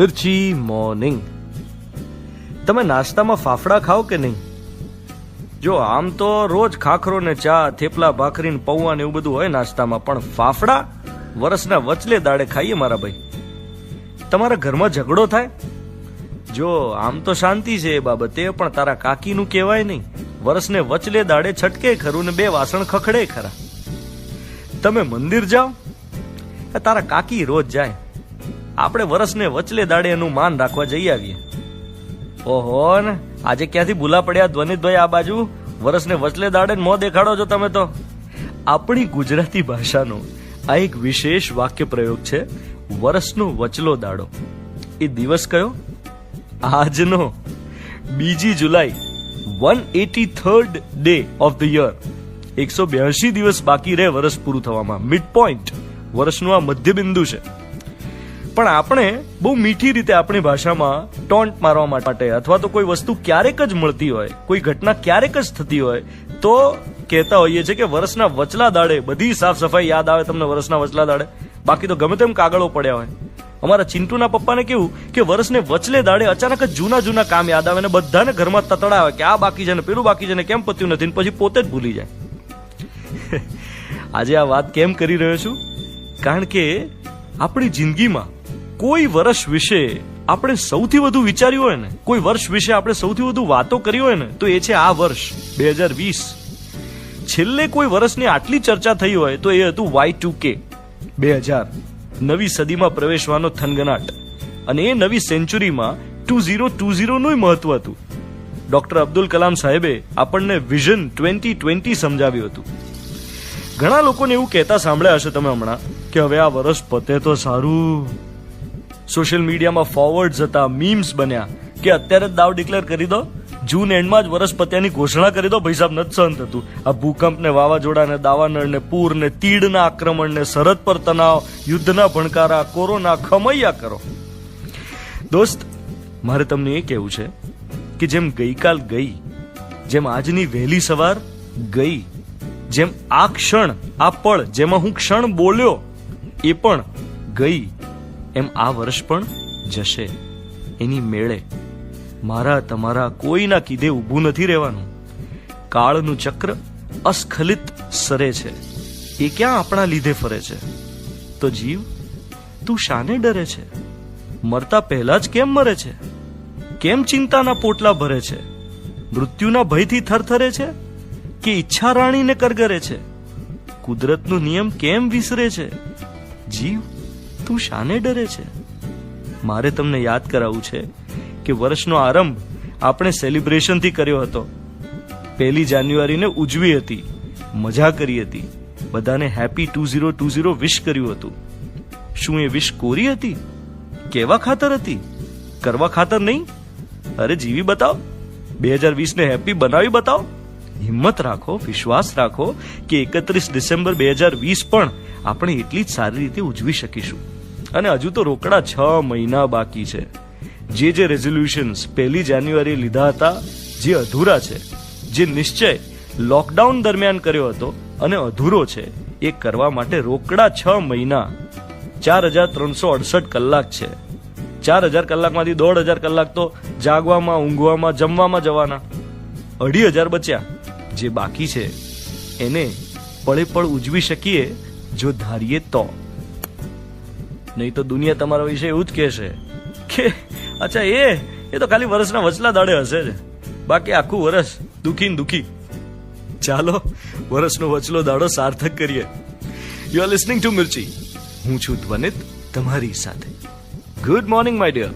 મિર્ચી morning. તમે નાસ્તામાં ફાફડા ખાઓ કે નહીં? જો આમ તો રોજ ખાખરો ને ચા, થેપલા, ભાખરી ને પૌવા ને એવું બધું હોય નાસ્તામાં, પણ ફાફડા વરસના વચલે દાડે ખાઈએ મારા ભાઈ. તમારા ઘરમાં ઝઘડો થાય? જો આમ તો શાંતિ છે એ બાબતે, પણ તારા કાકીનું કહેવાય નહીં, વરસને વચલે દાડે છટકે ખરું ને બે વાસણ ખખડે ખરા. તમે મંદિર જાઓ, તારા કાકી રોજ જાય, આપણે વરસને વચલે દાડે એનું માન રાખવા જઈ આવીએ. ઓહો ને, આજે ક્યાંથી ભૂલા પડ્યા ધ્વનિતભાઈ આ બાજુ? વરસને વચલે દાડે મોં દેખાડો છો તમે તો. આપણી ગુજરાતી ભાષાનો આ એક વિશેષ વાક્ય પ્રયોગ છે, વરસનો વચલો દાડો. એ દિવસ કયો? આજનો 2 જુલાઈ, 183rd day of the year. 182 દિવસ બાકી રહે વરસ પૂરું થવામાં. મિડ પોઈન્ટ, વર્ષનું આ મધ્યબિંદુ છે. પણ આપણે બહુ મીઠી રીતે આપણી ભાષામાં ટોન્ટ મારવા માટે, અથવા તો કોઈ વસ્તુ ક્યારેક જ મળતી હોય, કોઈ ઘટના ક્યારેક જ થતી હોય, તો કહેતા હોઈએ છીએ કે વરસના વચલા દાડે બધી સાફ સફાઈ યાદ આવે તમને વરસના વચલા દાડે. બાકી તો ગમે તેમ કાગળો પડ્યા હોય. અમારા ચિંટુના પપ્પાને કેવું કે વરસને વચલે દાડે અચાનક જ જૂના કામ યાદ આવે ને બધાને ઘરમાં તતડા આવે કે આ બાકી છે ને પેલું બાકી છે ને કેમ પત્યું નથી, પછી પોતે જ ભૂલી જાય. આજે આ વાત કેમ કરી રહ્યો છું? કારણ કે આપણી જિંદગીમાં કોઈ વર્ષ વિશે આપણે સૌથી વધુ વિચાર્યું હોય ને, કોઈ વર્ષ વિશે આપણે સૌથી વધુ વાતો કરી હોય ને, તો એ છે આ વર્ષ 2020. છેલ્લે કોઈ વર્ષની આટલી ચર્ચા થઈ હોય તો એ હતું Y2K 2000, નવી સદીમાં પ્રવેશવાનો થનગનાટ. અને એ નવી સેન્ચુરીમાં 2020 નું મહત્વ હતું. ડોક્ટર અબ્દુલ કલામ સાહેબે આપણને વિઝન 2020 સમજાવ્યું હતું. ઘણા લોકોને એવું કહેતા સાંભળ્યા હશે તમે હમણાં કે હવે આ વર્ષ પતે તો સારું. સોશિયલ મીડિયામાં ફોરવર્ડ્સ હતા, મીમ્સ બન્યા કે અત્યારે જ દાવ ડિક્લેર કરી દો, જૂન એન્ડમાં જ વર્ષ પત્યાની ઘોષણા કરી દો. ભાઈ સાહેબ નથી સહન થતું. આ ભૂકંપ ને વાવાઝોડા ને દાવાનળ ને પૂર ને તીડના આક્રમણ ને સરહદ પર તણાવ, યુદ્ધના ભણકારા, કોરોના, ખમૈયા કરો. દોસ્ત, મારે તમને એ કહેવું છે કે જેમ ગઈકાલ ગઈ, જેમ આજની વહેલી સવાર ગઈ, જેમ આ ક્ષણ, આ પળ જેમાં હું ક્ષણ બોલ્યો એ પણ ગઈ, એમ આ વર્ષ પણ જશે એની મેળે. મારા તમારા કોઈના કીધે ઊભું નથી રહેવાનું. કાળનું ચક્ર અસ્ખલિત સરે છે, એ ક્યાં આપણા લીધે ફરે છે? તો જીવ, તું શાને ડરે છે? મરતા પહેલા જ કેમ મરે છે? કેમ ચિંતાના પોટલા ભરે છે? મૃત્યુના ભયથી થરથરે છે કે ઈચ્છા રાણીને કરગરે છે? કુદરતનો નિયમ કેમ વિસરે છે? જીવ, તું શાને ડરે છે? મારે તમને યાદ કરાવવું છે કે વર્ષનો આરંભ આપણે સેલિબ્રેશનથી કર્યો હતો. 1 જાન્યુઆરીને ઉજવી હતી, મજા કરી હતી, બધાને હેપી 2020 વિશ કર્યું હતું. શું એ વિશ કોરી હતી? કેવા ખાતર હતી? કરવા ખાતર નહીં. અરે જીવી બતાવો, 2020 ને હેપી બનાવી બતાવો. હિંમત રાખો, વિશ્વાસ રાખો કે 31 ડિસેમ્બર 2020 પણ આપણે એટલી જ સારી રીતે ઉજવી શકીશું. અને હજુ તો રોકડા 6 મહિના બાકી છે. જે રેઝોલ્યુશન્સ 1 જાન્યુઆરી લીધા હતા, જે અધૂરા છે, જે નિશ્ચય લોકડાઉન દરમિયાન કર્યો હતો અને અધૂરો છે, એ કરવા માટે રોકડા 6 મહિના, 4368 કલાક છે. 4000 કલાકમાંથી 1500 કલાક તો જાગવામાં, ઊંઘવામાં, જમવામાં જવાના. 2500 બચ્યા. જે બાકી છે એને પળે પળ ઉજવી શકીએ જો ધારીએ તો. નહીં તો દુનિયા તમારા વિશે એવું જ કહેશે કે અચ્છા એ તો ખાલી વર્ષના વચલા દાડે હશે છે, બાકી આખું વર્ષ દુખી ને દુખી. ચાલો વર્ષનો વચલો દાડો સાર્થક કરીએ. You are listening to Mirchi. હું છું ધ્વનિત તમારી સાથે. Good morning my dear.